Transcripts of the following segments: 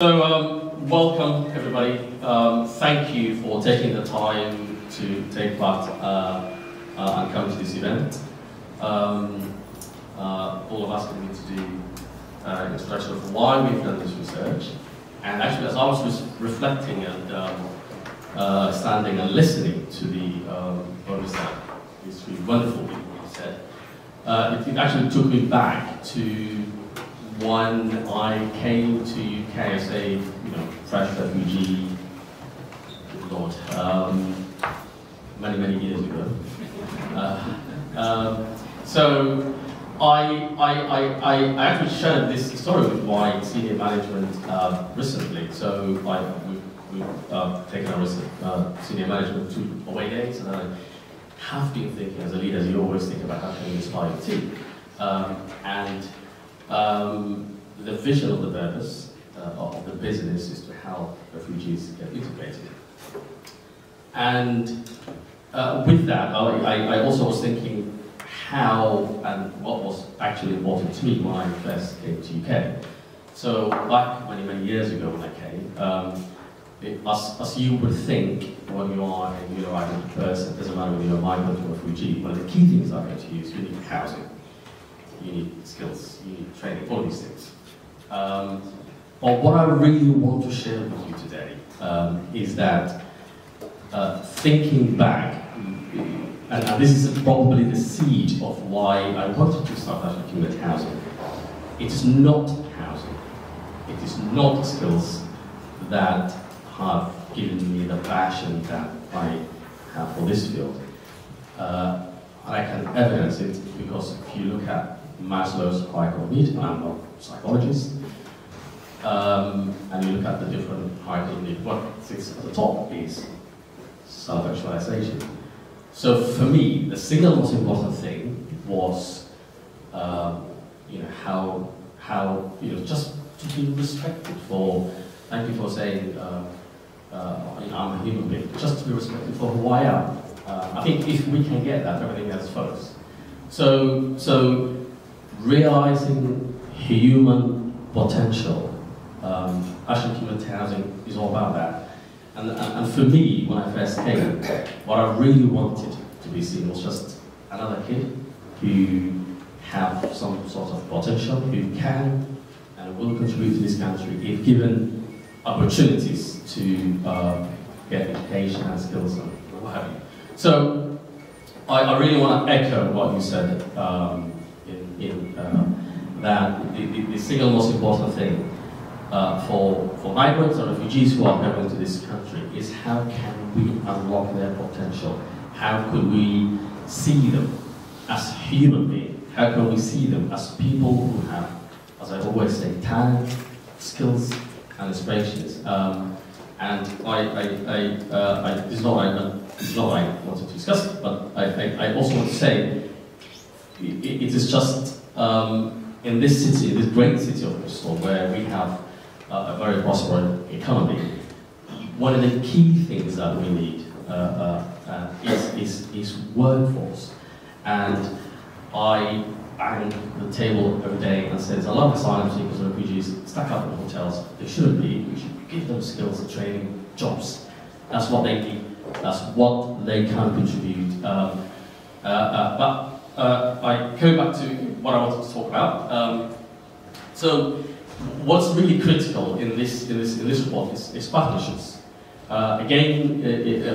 So, welcome everybody. Thank you for taking the time to take part and come to this event. All of us need to do an introduction of why we've done this research. And actually, as I was reflecting and standing and listening to the bonus that these three wonderful people said, it actually took me back to when I came to UK as a fresh refugee, good Lord, many years ago. So I actually shared this story with my senior management recently. So we've taken our senior management to away days, and I have been thinking, as a leader, you always think about how can you inspire your team, the vision of the purpose of the business is to help refugees get integrated. And with that, I also was thinking how and what was actually important to me when I first came to UK. So back many years ago when I came, as you would think when you are a newly arriving person, it doesn't matter whether you're a migrant or a refugee, one of the key things I go to use, you need housing. You need skills, you need training, all these things. But what I really want to share with you today is that thinking back, and this is probably the seed of why I wanted to start actually looking at housing. It's not housing, it is not skills that have given me the passion that I have for this field. I can evidence it because if you look at Maslow's hierarchy of needs, I'm not a psychologist, and you look at the different hierarchies of needs, what sits at the top is self-actualization. So for me, the single most important thing was, just to be respected for. Thank you for saying, I'm a human being. Just to be respected for who I am. I think if we can get that, everything else follows. So realizing human potential, actually community housing is all about that. And for me, when I first came, what I really wanted to be seen was just another kid who have some sort of potential, who can and will contribute to this country if given opportunities to get education and skills and what have you. So I really want to echo what you said that the single most important thing for migrants and refugees who are coming to this country is how can we unlock their potential? How could we see them as human beings? How can we see them as people who have, as I always say, talent, skills, and aspirations? And this is not what I wanted to discuss, but I also want to say it is just in this city, this great city of Bristol, where we have a very prosperous economy, one of the key things that we need is workforce. And I bang the table every day and say, there's a lot of asylum seekers and refugees stuck up in hotels. They shouldn't be. We should give them skills, training, jobs. That's what they need. That's what they can contribute. But I go back to what I wanted to talk about. So, what's really critical in this report is partnerships. Again,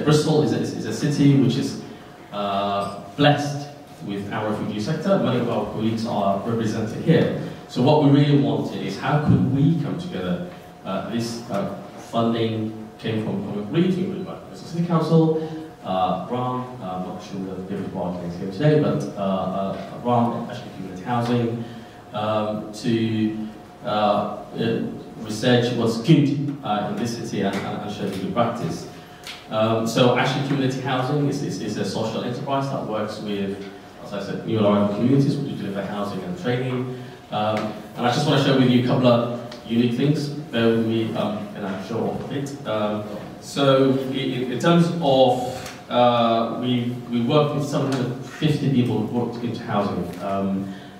Bristol is a city which is blessed with our refugee sector. Many of our colleagues are represented here. So what we really wanted is how could we come together. This funding came from agreement by the City Council, Brown, I'm not sure that David Barkley is here today, but Brown, actually community housing, to research what's good in this city and show the good practice. So actually community housing is a social enterprise that works with, as I said, new arrival communities to deliver housing and training. And I just want to share with you a couple of unique things. Bear with me, and I'm sure of it. So in terms of, we work with 750 people who worked into housing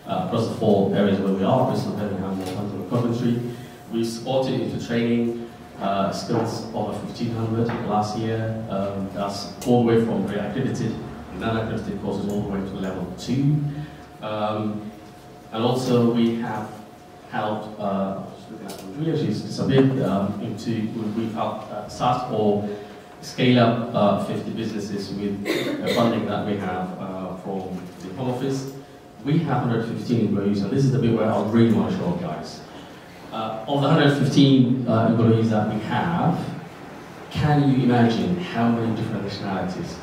across the 4 areas where we are, Bristol, Birmingham, Northampton, and Coventry. We supported into training skills over 1,500 last year. That's all the way from pre-accredited, non-accredited courses all the way to level 2. And also we have helped, just looking at Andrea, she's a bit we've helped start or scale up 50 businesses with the funding that we have from the Home Office. We have 115 employees, and this is the bit where I really want to show up, guys. Of the 115 employees that we have, can you imagine how many different nationalities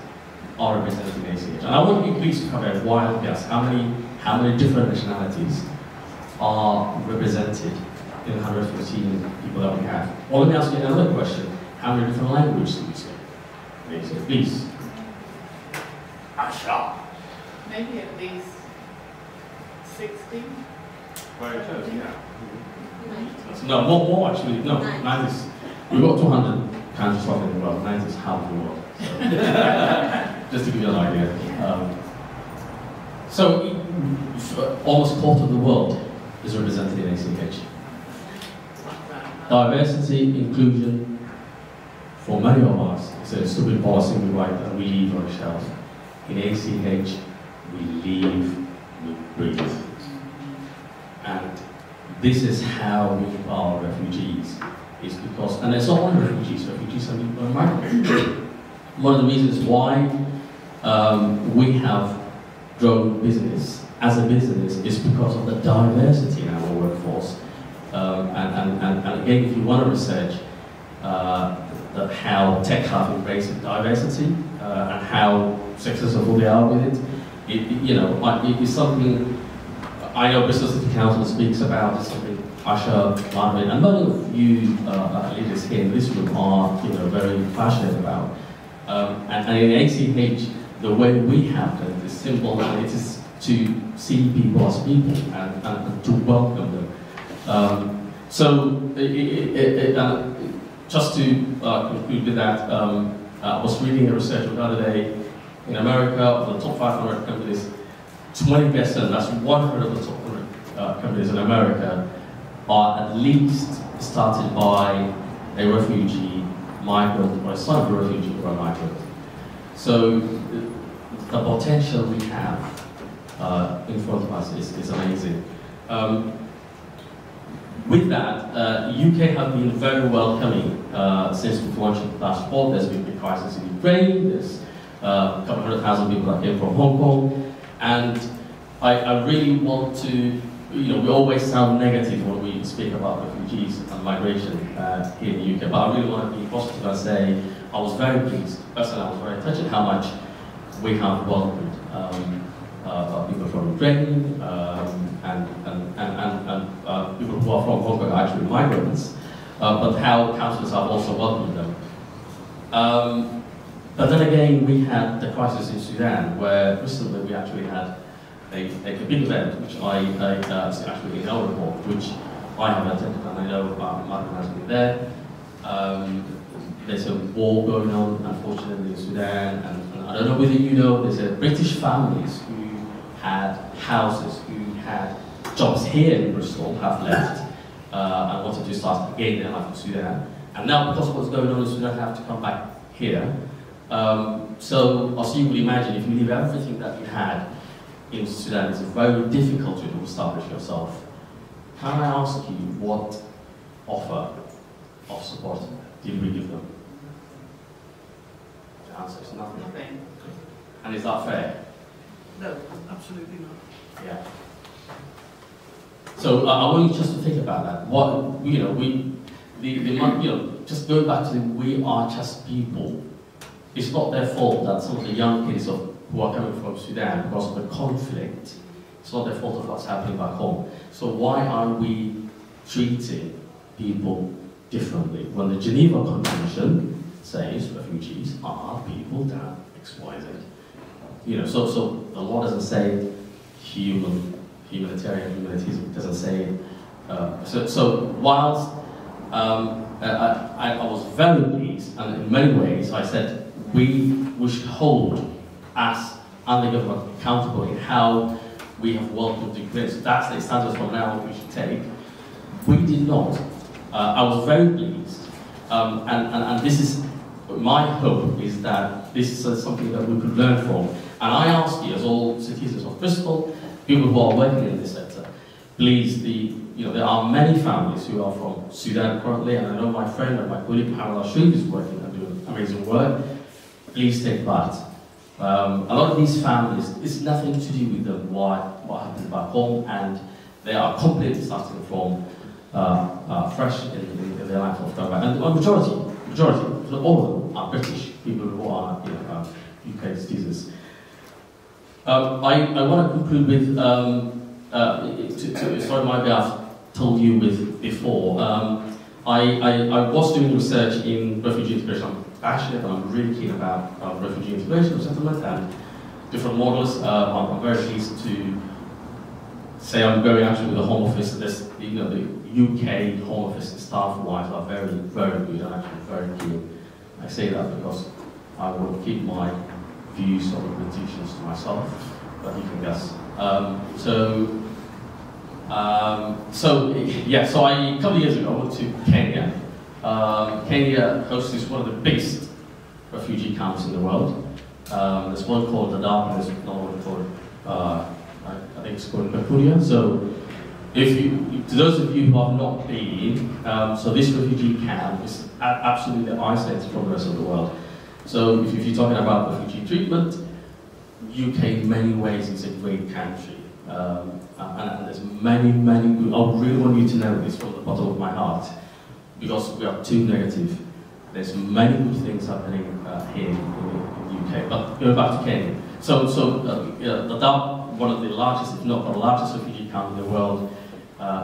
are represented in ACH? And I want you please to have a wild guess. How many different nationalities are represented in the 115 people that we have? Well, let me ask you another question. How many different languages do you speak? Please. Asha. Maybe at least 60. Very close, yeah. No, more actually. No, 90s. We've got 200 countries in the world. 90 is half the world. So, just to give you an idea. So, almost a quarter of the world is represented in ACH. Diversity, inclusion, for many of us, it's a stupid policy we write and we leave on the shelf. In ACH, we live, we breathe. And this is how we empower refugees. It's because, and it's not only refugees are people in migrants. One of the reasons why we have grown business as a business is because of the diversity in our workforce. And again, if you want to research that how tech have embraced diversity and how successful they are with it, it is something I know Bristol City Council speaks about. It's something Fuad Mahamed and many of you leaders here in this room are very passionate about. And in ACH, the way we have done it is simple, and it is to see people as people and to welcome them. Just to conclude with that, I was reading a research the other day. In America, of the top 500 companies, 20%, that's 100 of the top 100 companies in America, are at least started by a refugee, migrant, or a son of a refugee or a migrant. So the potential we have in front of us is amazing. With that, UK have been very welcoming since we've launched the passport. There's been a crisis in Ukraine, there's a couple 100,000 people that came from Hong Kong, and I really want to, we always sound negative when we speak about refugees and migration here in the UK, but I really want to be positive and say I was very pleased. Personally, I was very touched at how much we have welcomed people from Ukraine and people who are from Hong Kong are actually migrants, but how councils have also welcomed them. But then again, we had the crisis in Sudan, where recently we actually had a big event, which I actually in our report, which I have attended, and I know Martin has been there. There's a war going on, unfortunately, in Sudan, and I don't know whether you know, there's British families who had houses, who had jobs here in Bristol, have left, and wanted to start again their life in Sudan. And now, because of what's going on in Sudan, have to come back here. So, as you would imagine, if you leave everything that you had in Sudan, it's very difficult to establish yourself. Can I ask you what offer of support did we give them? The answer is nothing. Nothing. And is that fair? No, absolutely not. Yeah. So I want you just to think about that. What just going back to we are just people. It's not their fault that some of the young kids who are coming from Sudan because of the conflict, it's not their fault of what's happening back home. So why are we treating people differently? When the Geneva Convention says refugees are people that XYZ. So the law doesn't say humanitarian, it doesn't say it. So whilst I was very pleased, and in many ways I said we should hold us and the government accountable in how we have welcomed the Ukrainians. That's the standards from now we should take. We did not I was very pleased, and this is my hope is that this is something that we could learn from. And I ask you, as all citizens of Bristol, people who are working in this sector, please, there are many families who are from Sudan currently, and I know my friend and my colleague Mohamed Al-Sharif is working and doing amazing work. Please take part. A lot of these families, it's nothing to do with them, what happens back home, and they are completely starting from fresh in their life of Ghana. And the majority, all of them are British, people who are UK citizens. I want to conclude with, sorry, maybe I've told you with before. I was doing research in refugee integration. I'm passionate and I'm really keen about refugee integration, settlement, and different models. I'm very pleased to say I'm very actually with the Home Office. The UK Home Office staff-wise are very, very good and actually very keen. I say that because I will keep my views on the institutions to myself, but you can guess. So a couple of years ago, I went to Kenya. Kenya hosts one of the biggest refugee camps in the world. There's one called Dadaab, and there's another one called, I think it's called Makuria. So, to those of you who have not been, so this refugee camp is absolutely isolated from the rest of the world. So, if you're talking about refugee treatment, UK in many ways is a great country. And there's many good, I really want you to know this from the bottom of my heart, because we are too negative. There's many good things happening here in the UK. But going back to Kenya. Dadaab, one of the largest, if not the largest refugee camp in the world,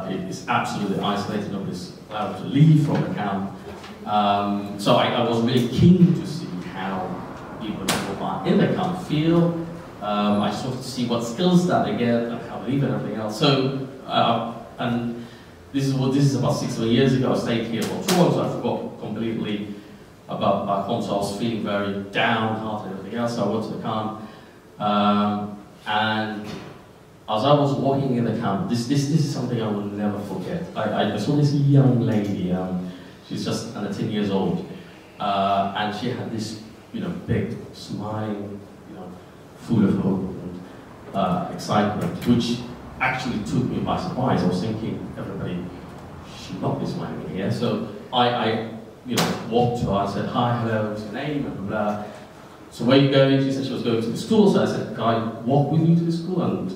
it is absolutely isolated. Nobody's allowed to leave from the camp. So I was really keen to see how people who are in the camp feel. I just wanted to see what skills that they get and how they live and everything else. So, and this is about 6 or 7 years ago. I stayed here for 2 months, so I forgot completely about back home. So I was feeling very downhearted and everything else. So I went to the camp, and as I was walking in the camp, this is something I will never forget. I saw this young lady. She's just under 10 years old, and she had this, big smiling, full of hope and excitement, which actually took me by surprise. I was thinking, everybody should not be smiling here. So I walked to her, I said, hi, hello, what's your name, and blah, blah. So where are you going? She said she was going to the school, so I said, can I walk with you to the school? And,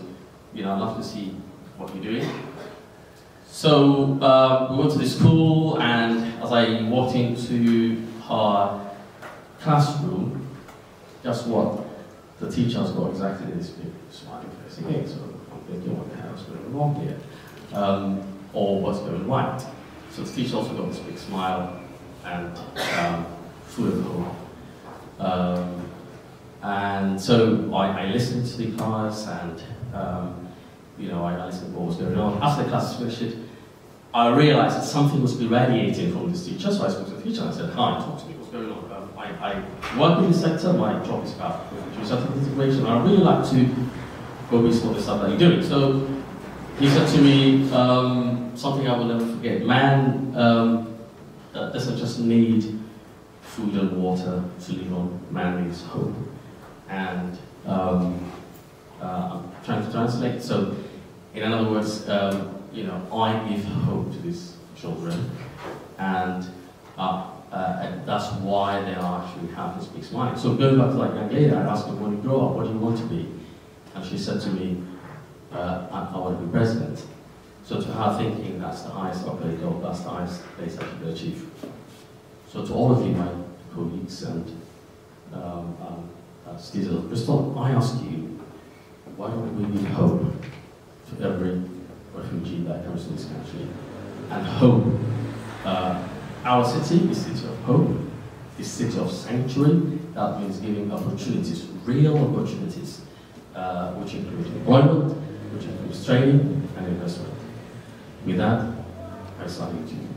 I'd love to see what you're doing. So we went to the school, and as I walked into her classroom, guess what? The teacher's got exactly this big smiling face again, so I'm thinking, what the hell is going wrong here? Or what's going right? So the teacher also got this big smile and full of hope. And so I listened to the class, and I listened to what was going on. After the class was finished, I realized that something was radiating from this teacher, so I spoke to the teacher and I said, hi, talk to me, what's going on? I work in this sector, my job is about refugee settlement integration, and I really like to go with some of the stuff that you're doing. So he said to me something I will never forget. Man doesn't just need food and water to live on, man needs hope. And I'm trying to translate. So in other words, I give hope to these children, and that's why they are actually have this big smile. So going back to that young lady, I asked her, when you grow up, what do you want to be? And she said to me, I want to be president. So to her thinking, that's the highest operating goal, that's the highest place that you can achieve. So to all of you, my colleagues and citizens of Bristol, I ask you, why don't we give hope to every refugee that comes to this country? And hope, our city is a city of hope, is a city of sanctuary. That means giving opportunities, real opportunities, which include employment, which includes training and investment. With that, I salute you.